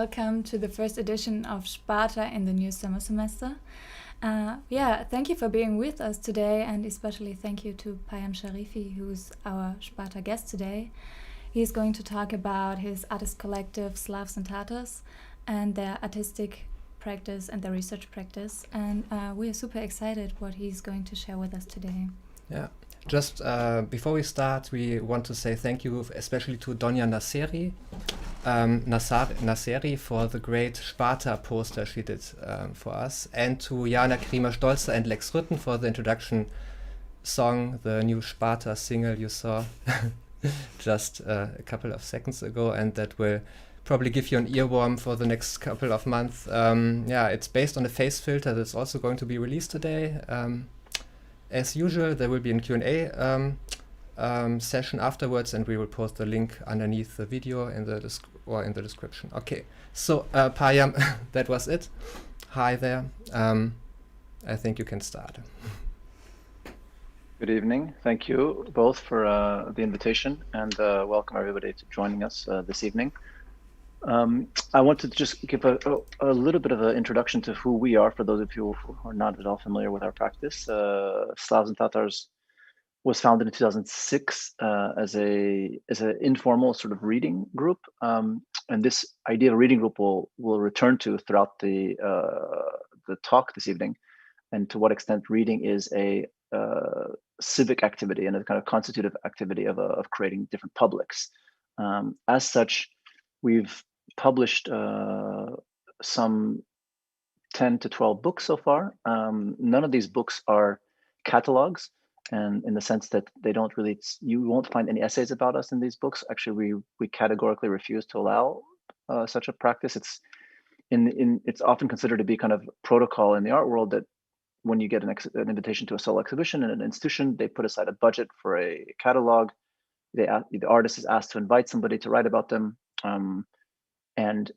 welcome to the first edition of Sparta in the new summer semester. Thank you for being with us today, and especially thank you to Payam Sharifi, who's our Sparta guest today. He's going to talk about his artist collective SLAVS and TATARS and their artistic practice and their research practice, and we are super excited what he's going to share with us today. Yeah. Just before we start, we want to say thank you especially to Donia Nasseri for the great Sparta poster she did for us, and to Jana Kriemer-Stolze and Lex Rütten for the introduction song, the new Sparta single you saw just a couple of seconds ago, and that will probably give you an earworm for the next couple of months. It's based on a face filter that's also going to be released today. As usual, there will be a Q&A session afterwards, and we will post the link underneath the video in the description. Okay, so Payam, that was it. Hi there. I think you can start. Good evening. Thank you both for the invitation, and welcome everybody to joining us this evening. I wanted to just give a little bit of an introduction to who we are for those of you who are not at all familiar with our practice. SLAVS and TATARS was founded in 2006 as an informal sort of reading group, and this idea of a reading group will return to throughout the talk this evening, and to what extent reading is a civic activity and a kind of constitutive activity of creating different publics. As such, we've published some 10 to 12 books so far. None of these books are catalogs, and in the sense that they don't really, you won't find any essays about us in these books. Actually, we categorically refuse to allow such a practice. It's often considered to be kind of protocol in the art world that when you get an invitation to a solo exhibition in an institution, they put aside a budget for a catalog. The artist is asked to invite somebody to write about them. And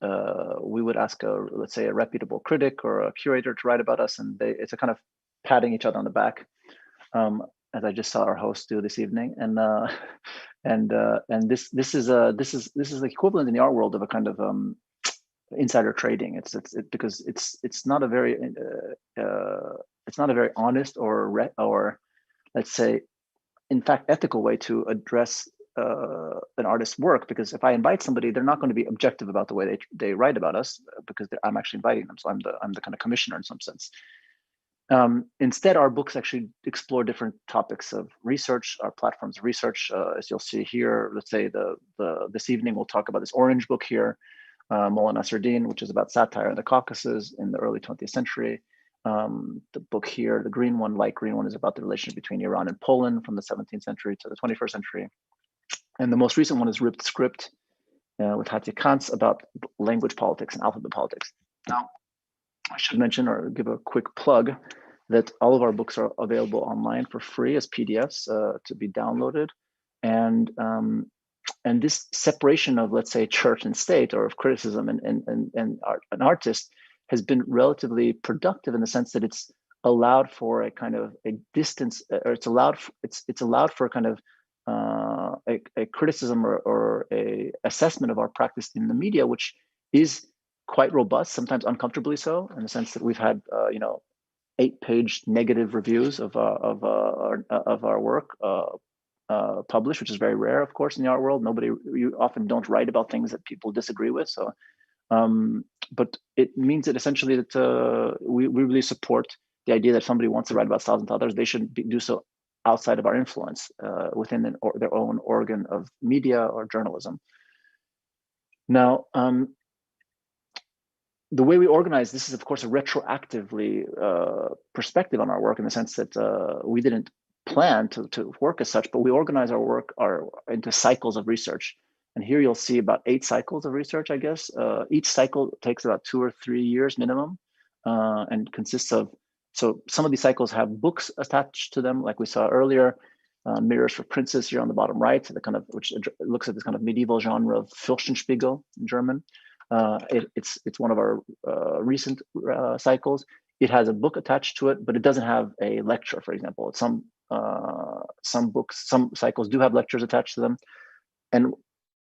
we would ask let's say a reputable critic or a curator to write about us, and it's a kind of patting each other on the back, as I just saw our host do this evening. And this is the equivalent in the art world of a kind of insider trading. Because it's not a very honest or let's say, in fact, ethical way to address an artist's work, because if I invite somebody, they're not going to be objective about the way they write about us, because I'm actually inviting them. So I'm the kind of commissioner in some sense. Instead, our books actually explore different topics of research, our platforms of research. As you'll see here, let's say this evening we'll talk about this orange book here, Molla Nasreddin, which is about satire in the Caucasus in the early 20th century. The book here, the green one, light green one, is about the relationship between Iran and Poland from the 17th century to the 21st century. And the most recent one is Ripped Script with Hattie Kantz about language politics and alphabet politics. Now, I should mention or give a quick plug that all of our books are available online for free as PDFs to be downloaded. And this separation of, let's say, church and state, or of criticism and an artist, has been relatively productive in the sense that it's allowed for a kind of a distance, or it's allowed for kind of a criticism or a assessment of our practice in the media, which is quite robust, sometimes uncomfortably so, in the sense that we've had 8-page negative reviews of our work published, which is very rare, of course, in the art world. You often don't write about things that people disagree with. So, but it means that essentially that we really support the idea that if somebody wants to write about SLAVS and TATARS, they should do so outside of our influence, within their own organ of media or journalism. Now, the way we organize this is, of course, a retroactively perspective on our work, in the sense that we didn't plan to work as such, but we organize our work into cycles of research. And here you'll see about 8 cycles of research, I guess. Each cycle takes about 2 or 3 years minimum, and consists of, so some of these cycles have books attached to them, like we saw earlier, Mirrors for Princes here on the bottom right, which looks at this kind of medieval genre of Fürstenspiegel in German. It's one of our recent cycles. It has a book attached to it, but it doesn't have a lecture, for example. Some cycles do have lectures attached to them. And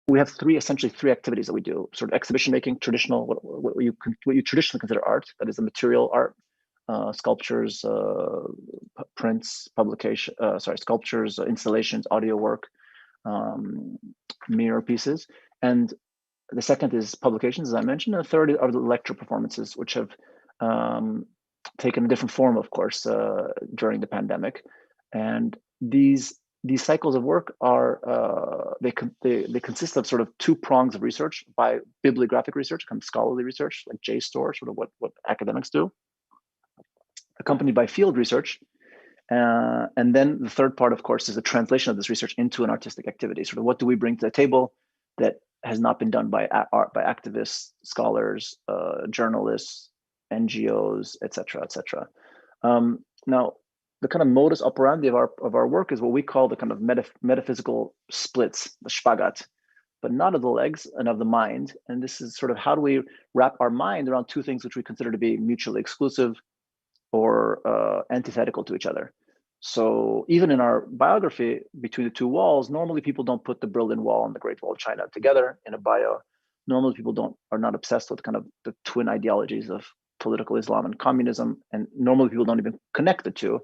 we have essentially three activities that we do: sort of exhibition making, traditional, what you traditionally consider art, that is the material art, sculptures, prints, publication, sculptures, installations, audio work, mirror pieces. And the second is publications, as I mentioned. And the third are the lecture performances, which have taken a different form, of course, during the pandemic. And these cycles of work are they consist of sort of two prongs of research: by bibliographic research, kind of scholarly research, like JSTOR, sort of what academics do, accompanied by field research. And then the third part, of course, is the translation of this research into an artistic activity. Sort of what do we bring to the table that has not been done by activists, scholars, journalists, NGOs, et cetera, et cetera. Now, the kind of modus operandi of our work is what we call the kind of metaphysical splits, the spagat, but not of the legs and of the mind. And this is sort of how do we wrap our mind around two things which we consider to be mutually exclusive or antithetical to each other. So even in our biography, Between the Two Walls, normally people don't put the Berlin Wall and the Great Wall of China together in a bio. Normally people are not obsessed with kind of the twin ideologies of political Islam and communism. And normally people don't even connect the two.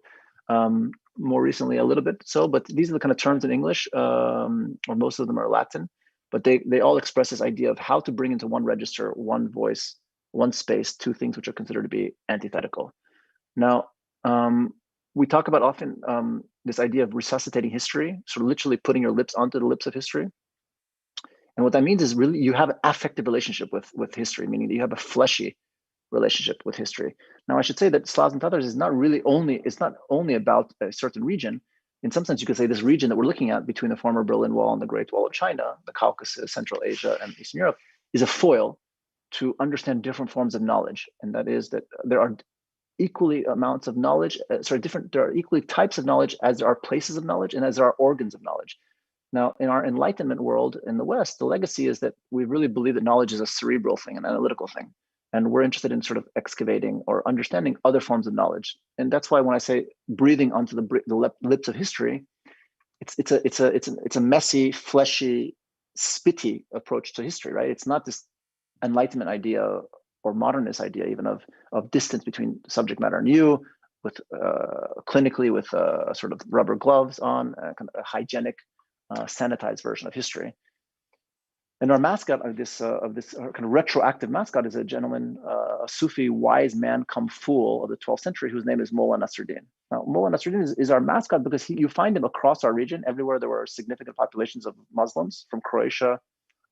More recently, a little bit so, but these are the kind of terms in English, or most of them are Latin, but they all express this idea of how to bring into one register, one voice, one space, two things which are considered to be antithetical. Now, we talk about often this idea of resuscitating history, sort of literally putting your lips onto the lips of history. And what that means is really you have an affective relationship with history, meaning that you have a fleshy relationship with history. Now, I should say that Slavs and Tatars is not only about a certain region. In some sense, you could say this region that we're looking at between the former Berlin Wall and the Great Wall of China, the Caucasus, Central Asia, and Eastern Europe, is a foil to understand different forms of knowledge. And that is that there are equally amounts of knowledge, there are equally types of knowledge as there are places of knowledge and as there are organs of knowledge. Now, in our Enlightenment world in the West, the legacy is that we really believe that knowledge is a cerebral thing, an analytical thing. And we're interested in sort of excavating or understanding other forms of knowledge. And that's why when I say breathing onto the lips of history, it's a messy, fleshy, spitty approach to history, right? It's not this Enlightenment idea or modernist idea even of distance between subject matter and you, with clinically with sort of rubber gloves on, kind of a hygienic, sanitized version of history. And our mascot of this kind of retroactive mascot is a gentleman, a Sufi wise man come fool of the 12th century, whose name is Molla Nasreddin. Now, Molla Nasreddin is our mascot because you find him across our region, everywhere there were significant populations of Muslims, from Croatia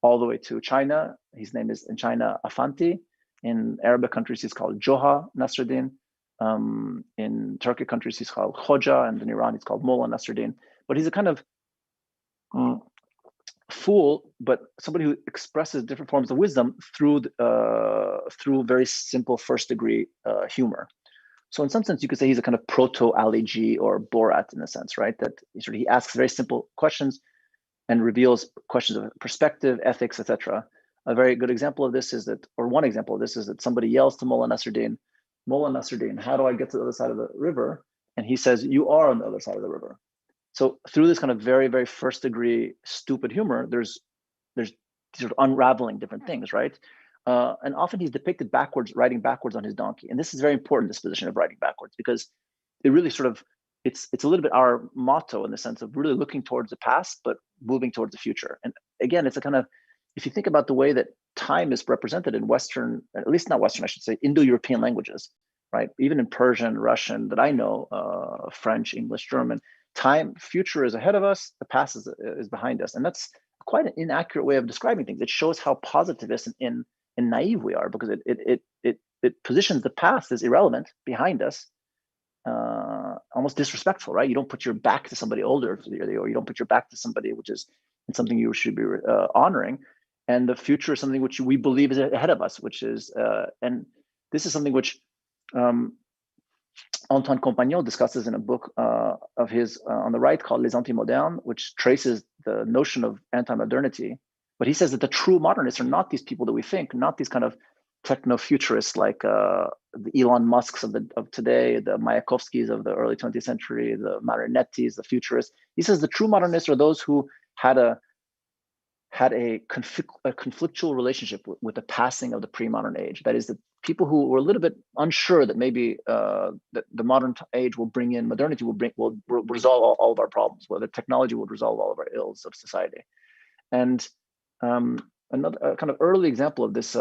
all the way to China. His name is in China Afanti. In Arabic countries, he's called Joha Nasreddin. In Turkic countries, he's called Hoja, and in Iran, he's called Molla Nasreddin. But he's a kind of fool, but somebody who expresses different forms of wisdom through very simple first-degree humor. So in some sense, you could say he's a kind of proto-Ali G or Borat in a sense, right? That he asks very simple questions and reveals questions of perspective, ethics, etc. A very good example of this is that, or one example of this is that somebody yells to Molla Nasreddin, how do I get to the other side of the river? And he says, you are on the other side of the river. So through this kind of very, very first degree stupid humor, there's sort of unraveling different things, right? And often he's depicted riding backwards on his donkey. And this is very important, this position of riding backwards, because it really sort of, it's a little bit our motto in the sense of really looking towards the past, but moving towards the future. And again, it's a kind of, if you think about the way that time is represented in Western, at least not Western, I should say, Indo-European languages, right? Even in Persian, Russian that I know, French, English, German, future is ahead of us, the past is behind us. And that's quite an inaccurate way of describing things. It shows how positivist and naive we are, because it positions the past as irrelevant behind us, almost disrespectful, right? You don't put your back to somebody older, or you don't put your back to somebody, which is something you should be honoring. And the future is something which we believe is ahead of us, which is, and this is something which Antoine Compagnon discusses in a book of his on the right called Les Antimodernes, which traces the notion of anti-modernity. But he says that the true modernists are not these people that we think, not these kind of techno-futurists like the Elon Musks of today, the Mayakovskis of the early 20th century, the Marinettis, the futurists. He says the true modernists are those who had had a conflictual relationship with the passing of the pre-modern age. That is, that people who were a little bit unsure that maybe that the modern age will bring in, modernity will resolve all of our problems, whether technology will resolve all of our ills of society. And another kind of early example of this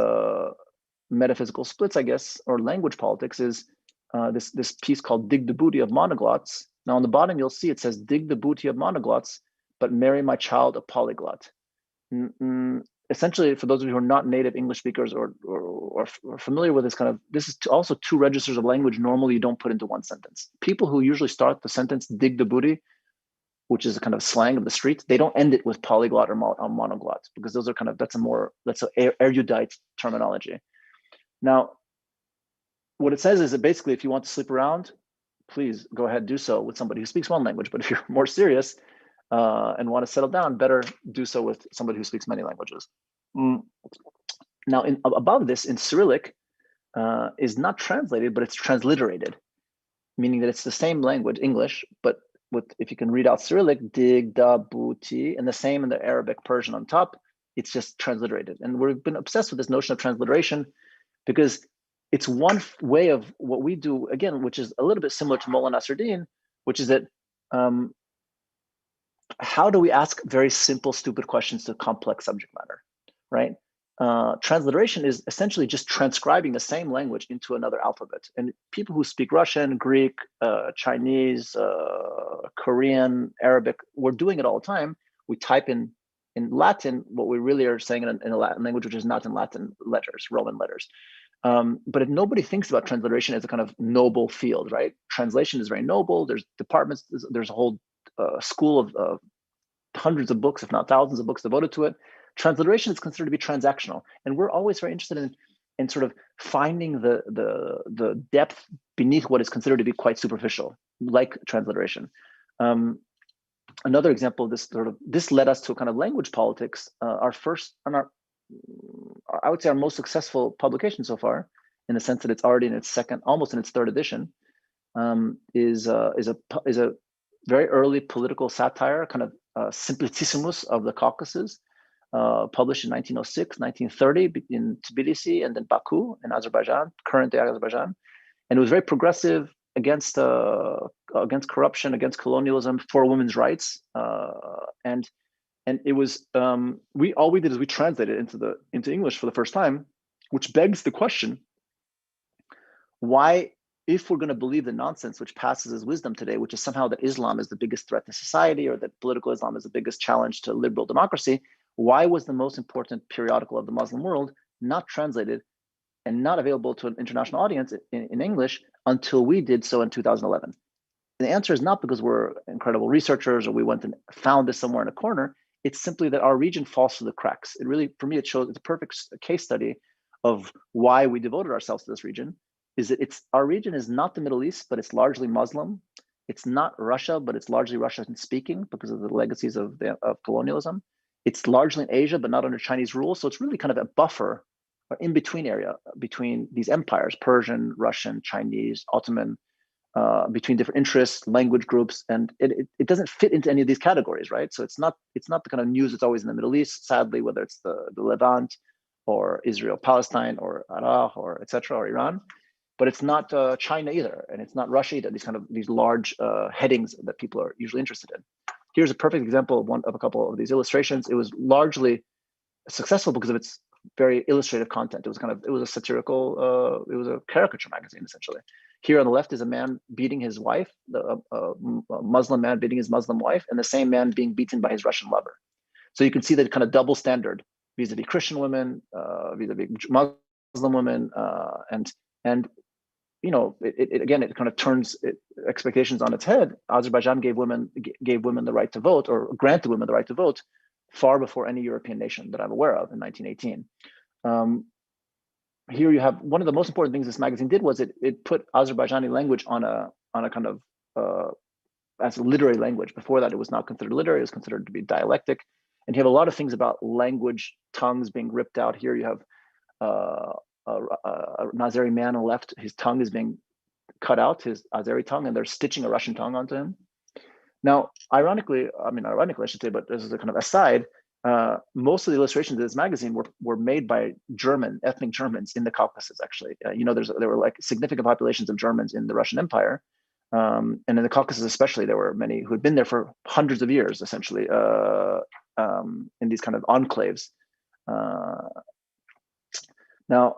metaphysical splits, I guess, or language politics is this piece called Dig the Booty of Monoglots. Now on the bottom, you'll see it says, dig the booty of monoglots, but marry my child a polyglot. Essentially, for those of you who are not native English speakers or familiar with this kind of, this is also two registers of language normally you don't put into one sentence. People who usually start the sentence, dig the booty, which is a kind of slang of the street, they don't end it with polyglot or monoglot, because those are kind of, that's an erudite terminology. Now, what it says is that basically, if you want to sleep around, please go ahead, do so with somebody who speaks one language. But if you're more serious and want to settle down, better do so with somebody who speaks many languages. Now, above this, in Cyrillic, is not translated, but it's transliterated, meaning that it's the same language, English, but if you can read out Cyrillic, dig, da, booty, and the same in the Arabic, Persian on top, it's just transliterated. And we've been obsessed with this notion of transliteration because it's one way of what we do, again, which is a little bit similar to Molla Nasreddin, which is that how do we ask very simple, stupid questions to complex subject matter, right? Transliteration is essentially just transcribing the same language into another alphabet. And people who speak Russian, Greek, Chinese, Korean, Arabic, we're doing it all the time. We type in Latin what we really are saying in a Latin language, which is not in Latin letters, Roman letters. But if nobody thinks about transliteration as a kind of noble field, right? Translation is very noble. There's departments, there's a whole school of hundreds of books, if not thousands of books devoted to it. Transliteration is considered to be transactional, and we're always very interested in sort of finding the depth beneath what is considered to be quite superficial, like transliteration. Another example of this led us to a kind of language politics. I would say our most successful publication so far, in the sense that it's already in its almost in its third edition, is a very early political satire, kind of Simplicissimus of the Caucasus, published in 1906, 1930 in Tbilisi and then Baku in Azerbaijan, current day Azerbaijan. And it was very progressive against corruption, against colonialism, for women's rights. And it was, all we did is we translated it into English for the first time, which begs the question, why, if we're going to believe the nonsense which passes as wisdom today, which is somehow that Islam is the biggest threat to society, or that political Islam is the biggest challenge to liberal democracy, why was the most important periodical of the Muslim world not translated and not available to an international audience in English until we did so in 2011? And the answer is not because we're incredible researchers or we went and found this somewhere in a corner. It's simply that our region falls through the cracks. It really, for me, it's a perfect case study of why we devoted ourselves to this region. Is that our region is not the Middle East, but it's largely Muslim. It's not Russia, but it's largely Russian speaking because of the legacies of colonialism. It's largely in Asia, but not under Chinese rule. So it's really kind of a buffer or in-between area between these empires, Persian, Russian, Chinese, Ottoman, between different interests, language groups, and it doesn't fit into any of these categories, right? So it's not the kind of news that's always in the Middle East, sadly, whether it's the Levant or Israel, Palestine, or Iraq, or etc., or Iran. But it's not China either, and it's not Russia either. These large headings that people are usually interested in. Here's a perfect example of a couple of these illustrations. It was largely successful because of its very illustrative content. It was a satirical, it was a caricature magazine essentially. Here on the left is a man beating his wife, a Muslim man beating his Muslim wife, and the same man being beaten by his Russian lover. So you can see that kind of double standard vis-a-vis Christian women, vis-a-vis Muslim women, and you know, it kind of turns expectations on its head. Azerbaijan gave women the right to vote, or granted women the right to vote, far before any European nation that I'm aware of in 1918. Here you have one of the most important things this magazine did was it put Azerbaijani language on a kind of as a literary language. Before that, it was not considered literary; it was considered to be dialectic. And you have a lot of things about language, tongues being ripped out. Here you have a Nazari man on the left, his tongue is being cut out, his Azeri tongue, and they're stitching a Russian tongue onto him. Now, ironically, I should say, but this is a kind of aside, most of the illustrations of this magazine were made by ethnic Germans in the Caucasus. Actually, there were like significant populations of Germans in the Russian Empire, and in the Caucasus especially, there were many who had been there for hundreds of years, essentially, in these kind of enclaves. Now,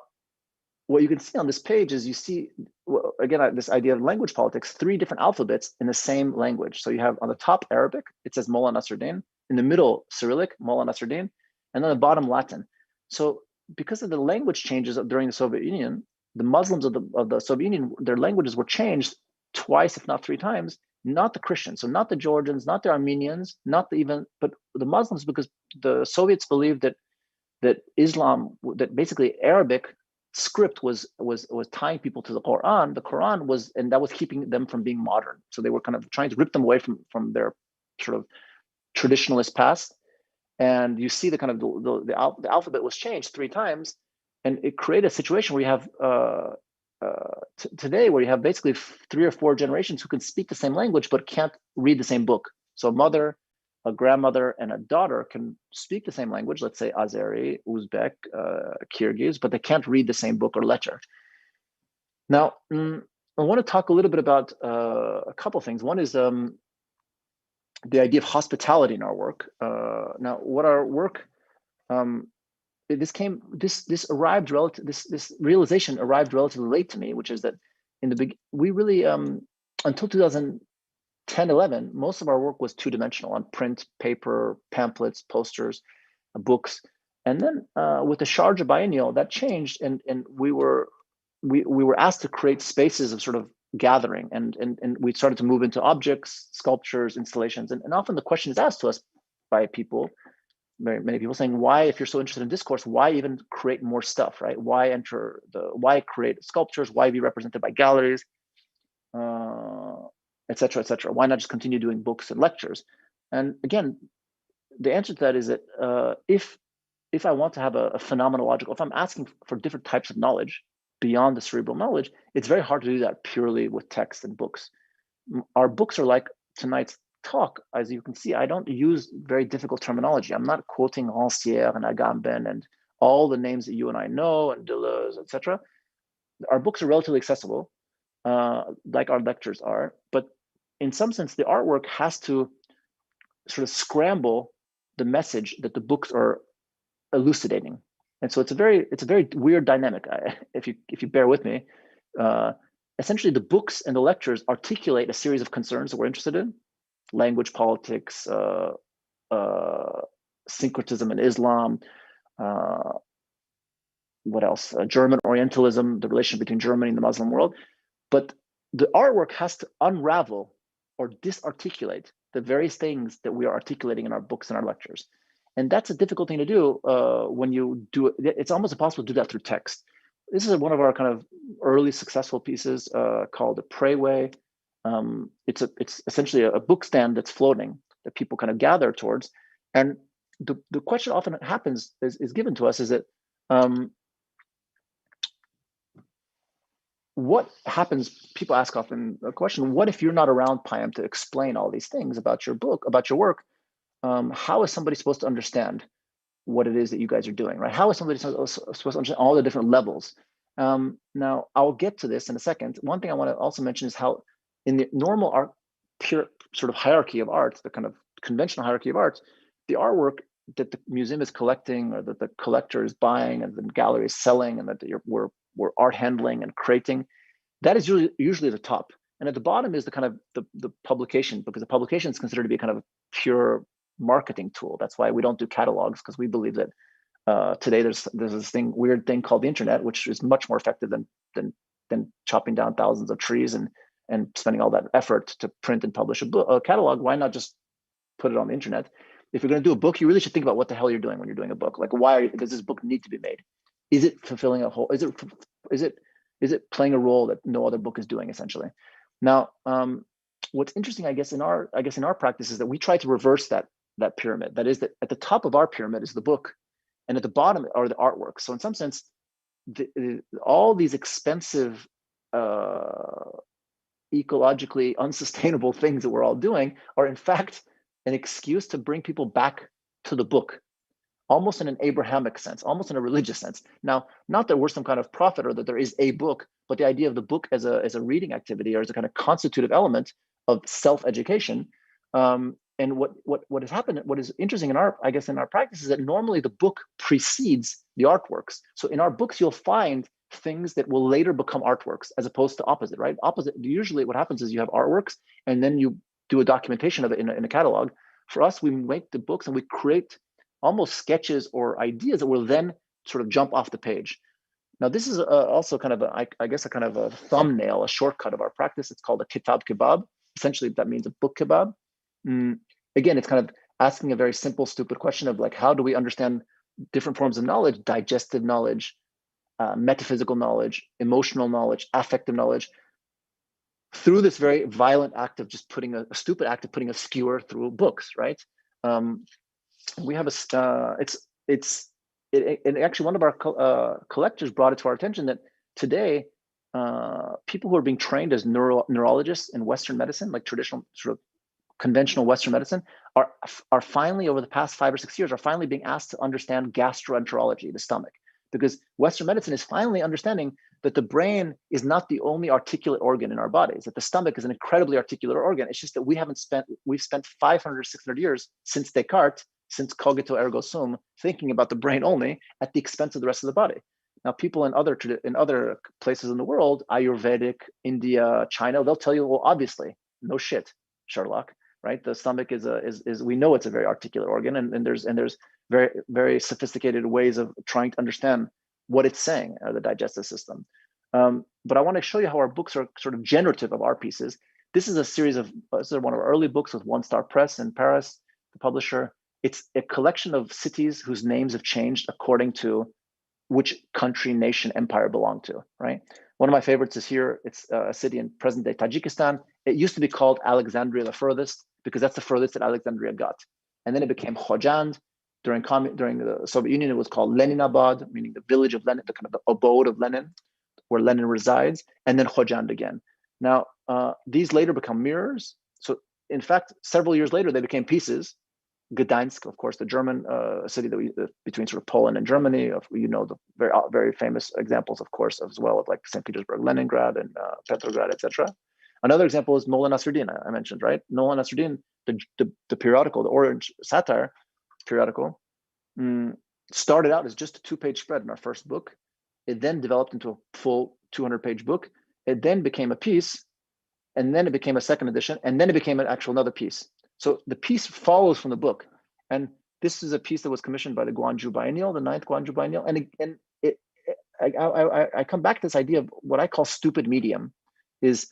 what you can see on this page is you see, again, this idea of language politics, 3 different alphabets in the same language. So you have on the top Arabic, it says Molla Nasreddin, in the middle Cyrillic, Molla Nasreddin, and then the bottom Latin. So because of the language changes during the Soviet Union, the Muslims of the Soviet Union, their languages were changed twice, if not 3 times, not the Christians, so not the Georgians, not the Armenians, but the Muslims, because the Soviets believed that Islam, that basically Arabic script was tying people to the Quran. The Quran was, and that was keeping them from being modern. So they were kind of trying to rip them away from their sort of traditionalist past. And you see the kind of the alphabet was changed 3 times, and it created a situation where you have today where you have basically 3 or 4 generations who can speak the same language but can't read the same book. So a mother, a grandmother, and a daughter can speak the same language, let's say Azeri, Uzbek, Kyrgyz, but they can't read the same book or letter. Now, I want to talk a little bit about a couple things. One is the idea of hospitality in our work. Now, what our work, this realization arrived relatively late to me, which is that we really, until 2010, 11, most of our work was 2-dimensional on print, paper, pamphlets, posters, books. And then with the Sharjah Biennial, that changed, and we were asked to create spaces of sort of gathering, and we started to move into objects, sculptures, installations, and often the question is asked to us by people, many people, saying, why, if you're so interested in discourse, why even create more stuff, right? Why create sculptures? Why be represented by galleries, et cetera, et cetera? Why not just continue doing books and lectures? And again, the answer to that is that if I want to have a phenomenological, if I'm asking for different types of knowledge beyond the cerebral knowledge, it's very hard to do that purely with text and books. Our books are like tonight's talk. As you can see, I don't use very difficult terminology. I'm not quoting Rancière and Agamben and all the names that you and I know, and Deleuze, etc. Our books are relatively accessible, like our lectures are, but in some sense, the artwork has to sort of scramble the message that the books are elucidating. And so it's a very weird dynamic. If you bear with me, essentially the books and the lectures articulate a series of concerns that we're interested in: language politics, syncretism in Islam, what else? German Orientalism, the relation between Germany and the Muslim world. But the artwork has to unravel or disarticulate the various things that we are articulating in our books and our lectures. And that's a difficult thing to do when you do it. It's almost impossible to do that through text. This is one of our kind of early successful pieces called the Prayway. It's essentially a book stand that's floating that people kind of gather towards. And the question often happens is given to us is that what happens? People ask often a question: what if you're not around, Payam, to explain all these things about your book, about your work? How is somebody supposed to understand what it is that you guys are doing, right? How is somebody supposed to understand all the different levels? Now, I'll get to this in a second. One thing I want to also mention is how in the normal art, pure sort of hierarchy of art, the kind of conventional hierarchy of art, the artwork that the museum is collecting or that the collector is buying and the gallery is selling and that we're art handling and creating, that is usually the top. And at the bottom is the kind of the publication, because the publication is considered to be kind of a pure marketing tool. That's why we don't do catalogs, because we believe that today there's this weird thing called the internet, which is much more effective than chopping down thousands of trees and spending all that effort to print and publish a catalog. Why not just put it on the internet? If you're going to do a book, you really should think about what the hell you're doing when you're doing a book. Like, why does this book need to be made? Is it fulfilling a whole? Is it playing a role that no other book is doing, essentially? Now, what's interesting, I guess in our practice is that we try to reverse that pyramid. That is, that at the top of our pyramid is the book, and at the bottom are the artwork. So in some sense, all these expensive, ecologically unsustainable things that we're all doing are in fact an excuse to bring people back to the book almost in an Abrahamic sense, almost in a religious sense. Now, not that we're some kind of prophet or that there is a book, but the idea of the book as a reading activity or as a kind of constitutive element of self-education. And what has happened, what is interesting in our practice is that normally the book precedes the artworks. So in our books, you'll find things that will later become artworks as opposed to opposite, right? Opposite, usually what happens is you have artworks and then you do a documentation of it in a catalog. For us, we make the books and we create almost sketches or ideas that will then sort of jump off the page. Now, this is also kind of a kind of a thumbnail, a shortcut of our practice. It's called a kitab kebab. Essentially, that means a book kebab. Again, it's kind of asking a very simple, stupid question of like, how do we understand different forms of knowledge, digestive knowledge, metaphysical knowledge, emotional knowledge, affective knowledge, through this very violent act of just putting a stupid act of putting a skewer through books, right? We have and actually one of our collectors brought it to our attention that today, people who are being trained as neurologists in Western medicine, like traditional sort of conventional Western medicine, are finally, over the past 5 or 6 years, are finally being asked to understand gastroenterology, the stomach, because Western medicine is finally understanding that the brain is not the only articulate organ in our bodies, that the stomach is an incredibly articulate organ. It's just that we've spent 500 or 600 years since Descartes, since cogito ergo sum, thinking about the brain only at the expense of the rest of the body. Now, people in other places in the world, Ayurvedic, India, China, they'll tell you, well, obviously, no shit, Sherlock, right? The stomach is we know it's a very articulate organ, and there's very, very sophisticated ways of trying to understand what it's saying, the digestive system. But I want to show you how our books are sort of generative of our pieces. This is a series of, this is one of our early books with One Star Press in Paris, the publisher. It's a collection of cities whose names have changed according to which country, nation, empire belong to, right? One of my favorites is here. It's a city in present-day Tajikistan. It used to be called Alexandria the Furthest because that's the furthest that Alexandria got. And then it became Khojand. During the Soviet Union, it was called Leninabad, meaning the village of Lenin, the kind of the abode of Lenin, where Lenin resides, and then Khojand again. Now, these later become mirrors. So in fact, several years later, they became pieces. Gdansk, of course, the German city that between sort of Poland and Germany, the very, very famous examples, of course, as well, of like St. Petersburg, Leningrad, and Petrograd, etc. Another example is Molla Nasreddin, I mentioned, right? Molla Nasreddin, the periodical, the Orange Satire periodical, started out as just a 2-page spread in our first book. It then developed into a full 200-page book. It then became a piece, and then it became a second edition, and then it became another piece. So the piece follows from the book. And this is a piece that was commissioned by the Guangzhou Biennial, the 9th Guangzhou Biennial. And I come back to this idea of what I call stupid medium is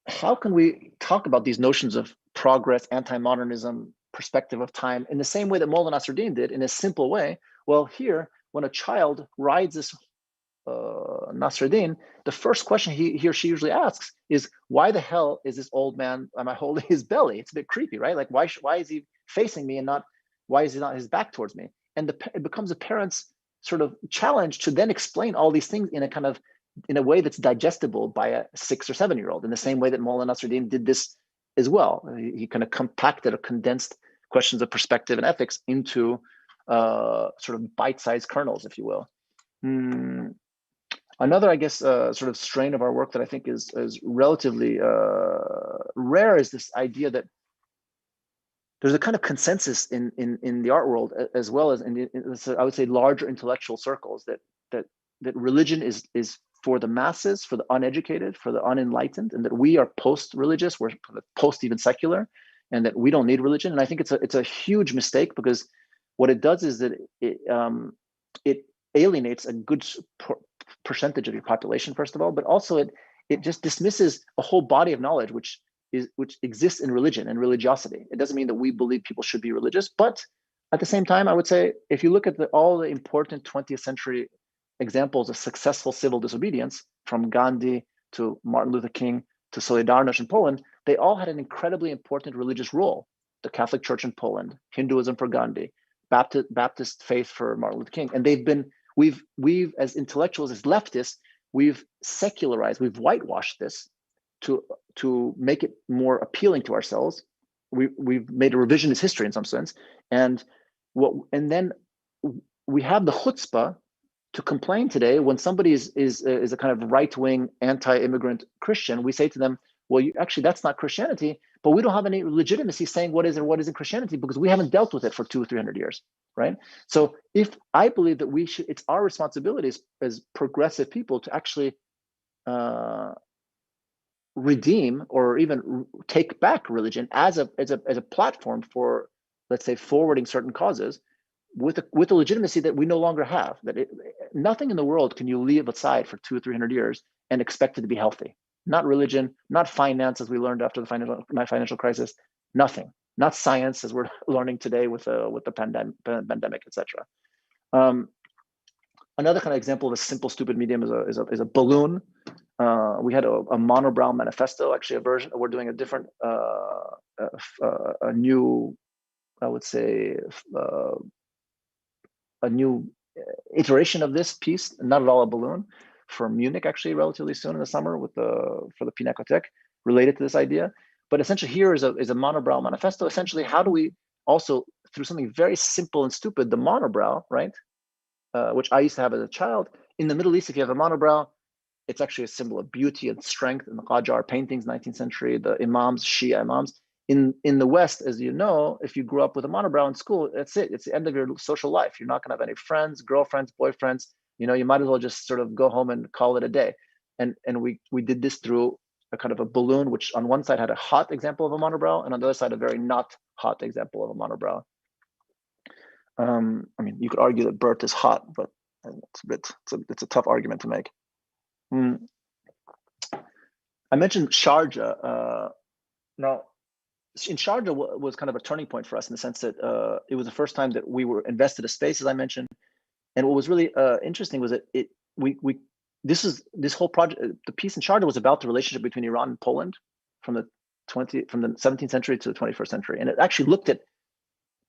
how can we talk about these notions of progress, anti-modernism, perspective of time in the same way that Molla Nasreddin did, in a simple way? Well, here, when a child rides this Nasreddin, the first question he or she usually asks is, why the hell is this old man, am I holding his belly? It's a bit creepy, right? Like, why is he facing me and not, why is he not his back towards me? And it becomes a parent's sort of challenge to then explain all these things in a way that's digestible by a 6 or 7-year-old, in the same way that Molla Nasreddin did this as well. He kind of compacted or condensed questions of perspective and ethics into sort of bite-sized kernels, if you will. Another, I guess, sort of strain of our work that I think is relatively rare is this idea that there's a kind of consensus in the art world, as well as in I would say larger intellectual circles, that religion is for the masses, for the uneducated, for the unenlightened, and that we are post-religious, we're post even secular, and that we don't need religion. And I think it's a huge mistake, because what it does is that it alienates a good percentage of your population, first of all, but also it just dismisses a whole body of knowledge which exists in religion and religiosity. It doesn't mean that we believe people should be religious, but at the same time, I would say, if you look at all the important 20th century examples of successful civil disobedience, from Gandhi to Martin Luther King to Solidarność in Poland, they all had an incredibly important religious role. The Catholic Church in Poland, Hinduism for Gandhi, Baptist faith for Martin Luther King, and we've as intellectuals, as leftists, we've secularized, we've whitewashed this to make it more appealing to ourselves. We've made a revisionist history in some sense, and and then we have the chutzpah to complain today when somebody is a kind of right-wing anti-immigrant Christian. We say to them, well, actually that's not Christianity, but we don't have any legitimacy saying what is or what isn't Christianity because we haven't dealt with it for 200 or 300 years, right? So if I believe that we should, it's our responsibility as progressive people to actually redeem or even take back religion as a platform for, let's say, forwarding certain causes with a legitimacy that we no longer have. Nothing in the world can you leave aside for 200 or 300 years and expect it to be healthy. Not religion, not finance, as we learned after the financial crisis. Nothing. Not science, as we're learning today with the pandemic, etc. Another kind of example of a simple, stupid medium is a balloon. We had a monobrow manifesto, actually a version. We're doing a different, a new, I would say, a new iteration of this piece, not at all a balloon, for Munich actually relatively soon in the summer for the Pinakothek related to this idea. But essentially here is a monobrow manifesto. Essentially, how do we also, through something very simple and stupid, the monobrow, right? Which I used to have as a child. In the Middle East, if you have a monobrow, it's actually a symbol of beauty and strength. In the Qajar paintings, 19th century, the imams, Shia imams. In the West, as you know, if you grew up with a monobrow in school, that's it. It's the end of your social life. You're not going to have any friends, girlfriends, boyfriends. You know, you might as well just sort of go home and call it a day. And we did this through a kind of a balloon, which on one side had a hot example of a monobrow, and on the other side a very not hot example of a monobrow. I mean, you could argue that Bert is hot, but it's a tough argument to make. I mentioned Sharjah. Now, in Sharjah was kind of a turning point for us in the sense that it was the first time that we were invested a space, as I mentioned. And what was really interesting was that this whole project, the piece in Sharjah was about the relationship between Iran and Poland from the 17th century to the 21st century, and it actually looked at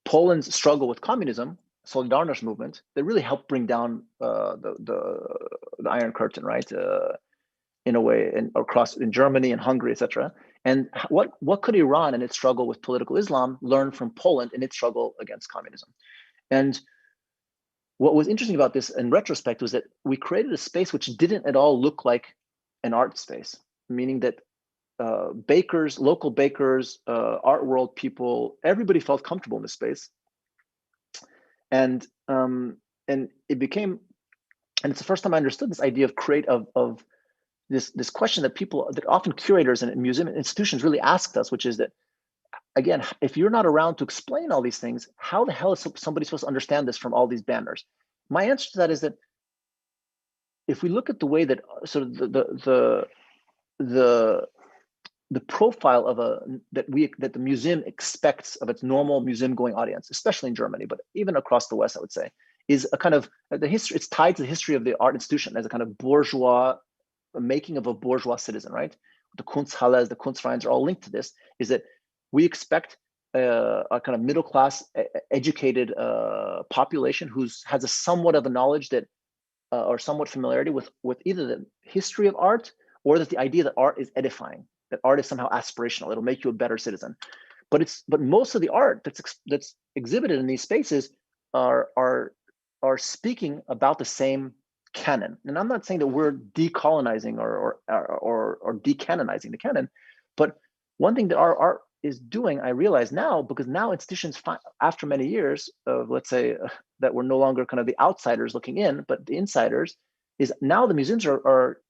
Poland's struggle with communism, Solidarność movement, that really helped bring down the Iron Curtain, right? In a way, across in Germany and Hungary, etc. And what could Iran and its struggle with political Islam learn from Poland in its struggle against communism? And what was interesting about this in retrospect was that we created a space which didn't at all look like an art space, meaning that bakers, local bakers, art world people, everybody felt comfortable in this space. And it became, and it's the first time I understood this idea of this question that often curators and museum institutions really asked us, which is that, again, if you're not around to explain all these things, how the hell is somebody supposed to understand this from all these banners? My answer to that is that if we look at the way that sort of the profile of that the museum expects of its normal museum going audience, especially in Germany, but even across the West, I would say, is a kind of the history. It's tied to the history of the art institution as a kind of bourgeois, making of a bourgeois citizen, right? The Kunsthalle, the Kunstvereins are all linked to this. Is that we expect a kind of middle class, educated population who has a somewhat of a knowledge that or somewhat familiarity with either the history of art or that the idea that art is edifying, that art is somehow aspirational. It'll make you a better citizen. But most of the art that's exhibited in these spaces are speaking about the same canon. And I'm not saying that we're decolonizing or decanonizing the canon, but one thing that our art is doing, I realize now, because now institutions, after many years of, let's say, that we're no longer kind of the outsiders looking in, but the insiders, is now the museums are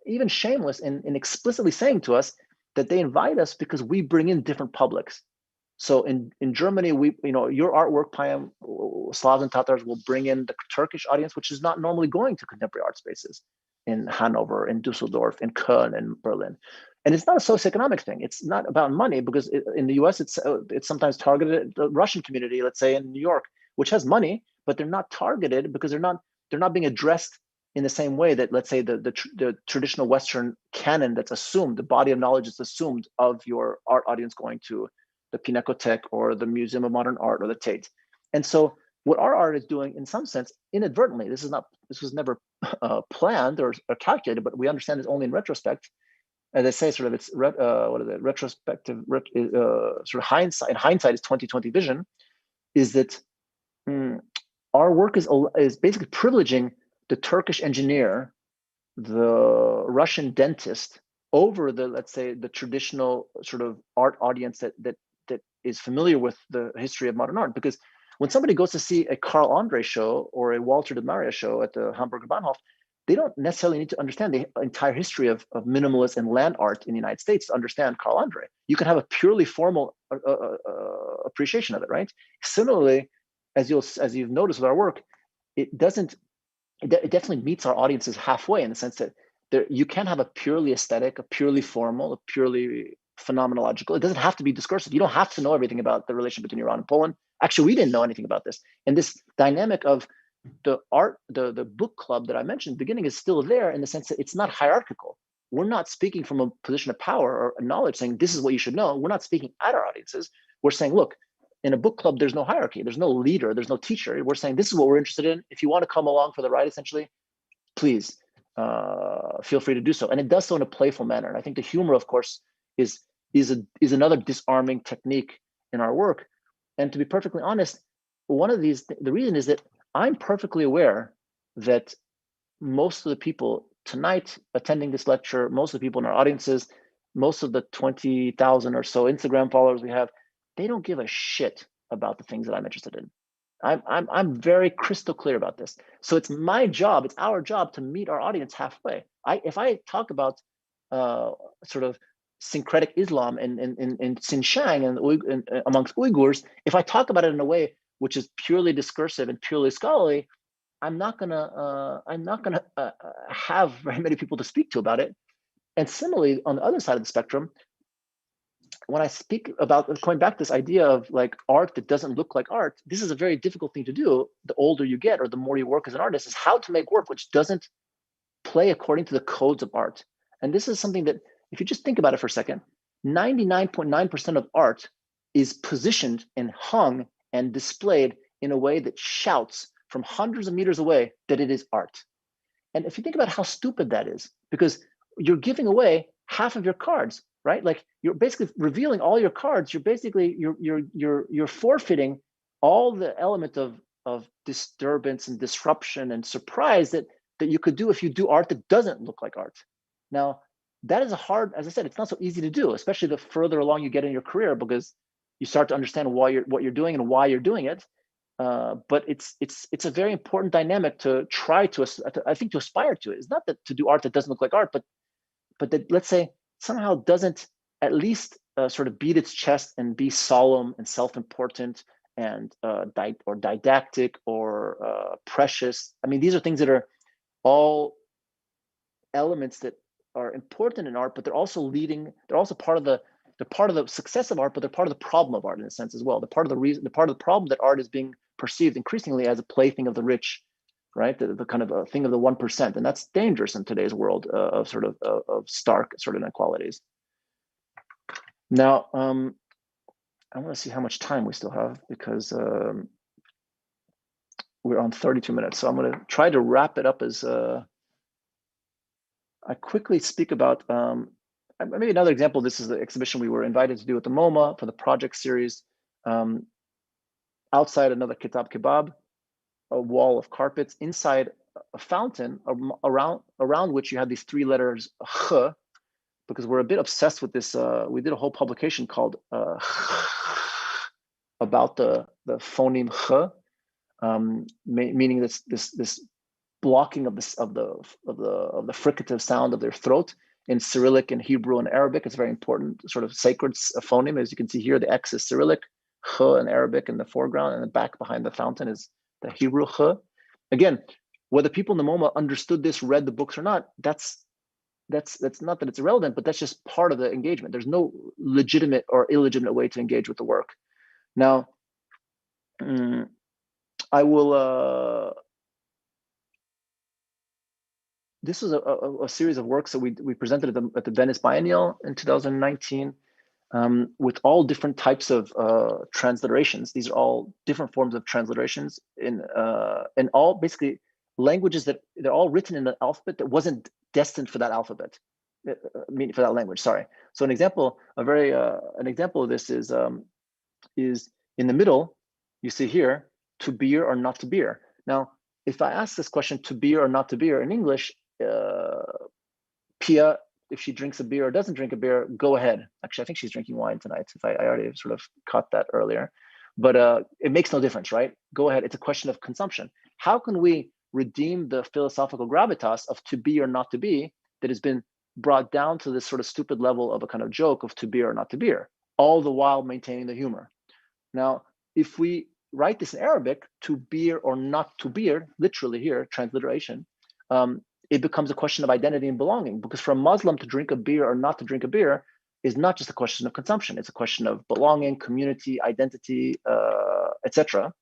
even shameless in explicitly saying to us that they invite us because we bring in different publics. So in Germany, your artwork, Payam, Slavs and Tatars, will bring in the Turkish audience, which is not normally going to contemporary art spaces in Hanover, in Dusseldorf, in Köln, and Berlin. And it's not a socioeconomic thing. It's not about money, because in the US, it's sometimes targeted at the Russian community, let's say in New York, which has money, but they're not targeted because they're not being addressed in the same way that, let's say, the traditional Western canon that's assumed, the body of knowledge is assumed of your art audience going to the Pinakothek or the Museum of Modern Art or the Tate. And so what our art is doing, in some sense, inadvertently, this was never planned or calculated, but we understand it only in retrospect. As I say, sort of it's retrospective, sort of hindsight. Hindsight is 20/20 vision. Is that our work is basically privileging the Turkish engineer, the Russian dentist, over the, let's say, the traditional sort of art audience that is familiar with the history of modern art. Because when somebody goes to see a Carl Andre show or a Walter de Maria show at the Hamburger Bahnhof, they don't necessarily need to understand the entire history of minimalist and land art in the United States to understand Carl Andre. You can have a purely formal appreciation of it, right? Similarly, as you've noticed with our work, it definitely meets our audiences halfway, in the sense that you can have a purely aesthetic, a purely formal, a purely phenomenological. It doesn't have to be discursive. You don't have to know everything about the relation between Iran and Poland. Actually, we didn't know anything about this. And this dynamic of the book club that I mentioned at the beginning is still there, in the sense that it's not hierarchical. We're not speaking from a position of power or knowledge saying this is what you should know. We're not speaking at our audiences. We're saying, look, in a book club, there's no hierarchy. There's no leader. There's no teacher. We're saying this is what we're interested in. If you want to come along for the ride, essentially, please feel free to do so. And it does so in a playful manner. And I think the humor, of course, is another disarming technique in our work. And to be perfectly honest, the reason is that I'm perfectly aware that most of the people tonight attending this lecture, most of the people in our audiences, most of the 20,000 or so Instagram followers we have, they don't give a shit about the things that I'm interested in. I'm very crystal clear about this. So it's my job, it's our job to meet our audience halfway. If I talk about sort of syncretic Islam in Xinjiang and amongst Uyghurs, if I talk about it in a way which is purely discursive and purely scholarly, I'm not gonna have very many people to speak to about it. And similarly, on the other side of the spectrum, when I speak about going back to this idea of like art that doesn't look like art, this is a very difficult thing to do. The older you get, or the more you work as an artist, is how to make work which doesn't play according to the codes of art. And this is something that, if you just think about it for a second, 99.9% of art is positioned and hung and displayed in a way that shouts from hundreds of meters away that it is art. And if you think about how stupid that is, because you're giving away half of your cards, right? Like, you're basically revealing all your cards. You're basically you're forfeiting all the element of disturbance and disruption and surprise that you could do if you do art that doesn't look like art. Now, that is a hard, as I said, it's not so easy to do, especially the further along you get in your career, because you start to understand what you're doing and why you're doing it. But it's a very important dynamic to try to, I think, to aspire to. It's not that to do art that doesn't look like art, but that, let's say, somehow doesn't at least sort of beat its chest and be solemn and self-important and didactic or precious. I mean, these are things that are all elements that are important in art, but they're also part of the success of art, but they're part of the problem of art in a sense as well. They're part of the problem that art is being perceived increasingly as a plaything of the rich, right? The kind of a thing of the 1%, and that's dangerous in today's world of stark sort of inequalities. Now, I want to see how much time we still have, because we're on 32 minutes. So I'm going to try to wrap it up as I quickly speak about maybe another example. This is the exhibition we were invited to do at the MoMA for the project series. Outside another Kitab Kebab, a wall of carpets, inside a fountain around which you have these three letters Ch, because we're a bit obsessed with this. We did a whole publication called about the phoneme Ch, meaning this blocking of the fricative sound of their throat in Cyrillic and Hebrew and Arabic. It's very important, sort of sacred phoneme. As you can see here, the X is Cyrillic, Ch in Arabic in the foreground, and the back behind the fountain is the Hebrew Ch. Again, whether people in the MoMA understood this, read the books or not, that's not that it's irrelevant, but that's just part of the engagement. There's no legitimate or illegitimate way to engage with the work. Now, I will. This was a series of works that we presented at the Venice Biennial in 2019, with all different types of transliterations. These are all different forms of transliterations in all basically languages that they're all written in an alphabet that wasn't destined for that alphabet, for that language. Sorry. So an example of this is in the middle. You see here to beer or not to beer. Now, if I ask this question, to beer or not to beer, in English, Pia, if she drinks a beer or doesn't drink a beer, go ahead. Actually, I think she's drinking wine tonight. If I already sort of caught that earlier. But it makes no difference, right? Go ahead. It's a question of consumption. How can we redeem the philosophical gravitas of to be or not to be that has been brought down to this sort of stupid level of a kind of joke of to beer or not to beer, all the while maintaining the humor? Now, if we write this in Arabic, to beer or not to beer, literally here, transliteration, it becomes a question of identity and belonging, because for a Muslim to drink a beer or not to drink a beer is not just a question of consumption. It's a question of belonging, community, identity, etc.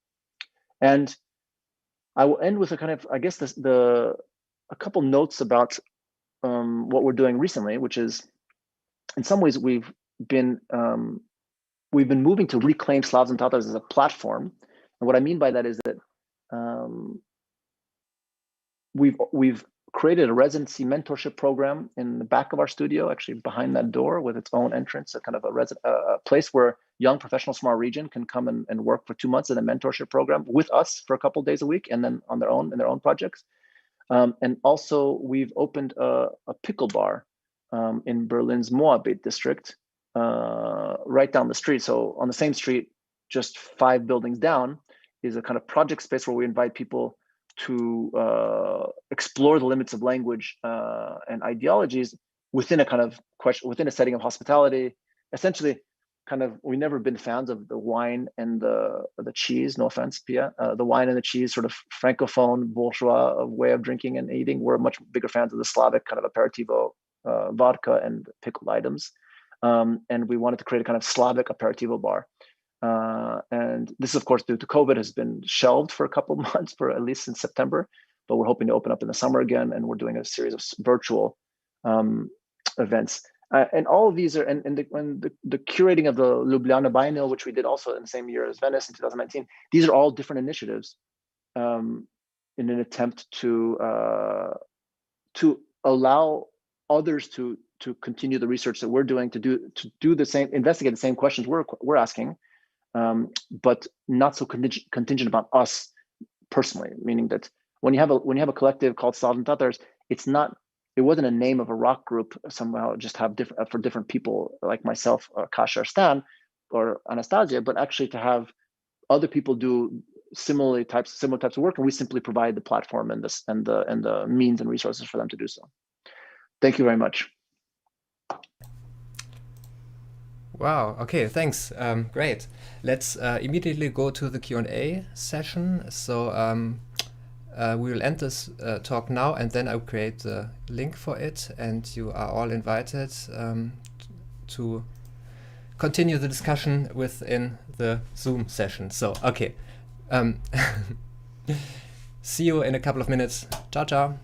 And I will end with a kind of, I guess, a couple notes about what we're doing recently, which is, in some ways, we've been moving to reclaim Slavs and Tatars as a platform. And what I mean by that is that we've created a residency mentorship program in the back of our studio, actually behind that door, with its own entrance, a kind of a place where young professionals from our region can come and work for 2 months in a mentorship program with us for a couple of days a week, and then on their own projects. And also, we've opened a pickle bar in Berlin's Moabit district, right down the street. So on the same street, just 5 buildings down, is a kind of project space where we invite people to explore the limits of language and ideologies within a kind of within a setting of hospitality. Essentially, kind of, we've never been fans of the wine and the cheese. No offense, Pia. The wine and the cheese, sort of francophone bourgeois way of drinking and eating. We're much bigger fans of the Slavic kind of aperitivo, vodka and pickled items. And we wanted to create a kind of Slavic aperitivo bar. And this, of course, due to COVID, has been shelved for a couple of months, for at least since September. But we're hoping to open up in the summer again, and we're doing a series of virtual events. And all of these are, and the curating of the Ljubljana Biennial, which we did also in the same year as Venice in 2019. These are all different initiatives in an attempt to allow others to continue the research that we're doing, to do the same, investigate the same questions we're asking, but not so contingent upon us personally. Meaning that when you have a collective called Slavs and Tatars, it wasn't a name of a rock group somehow, just have different for different people like myself or Kasha or Stan or Anastasia, but actually to have other people do similar types of work, and we simply provide the platform and the means and resources for them to do so. Thank you very much. Wow. Okay. Thanks. Great. Let's immediately go to the Q&A session. So we will end this talk now, and then I'll create the link for it, and you are all invited to continue the discussion within the Zoom session. So, okay. See you in a couple of minutes. Ciao, ciao.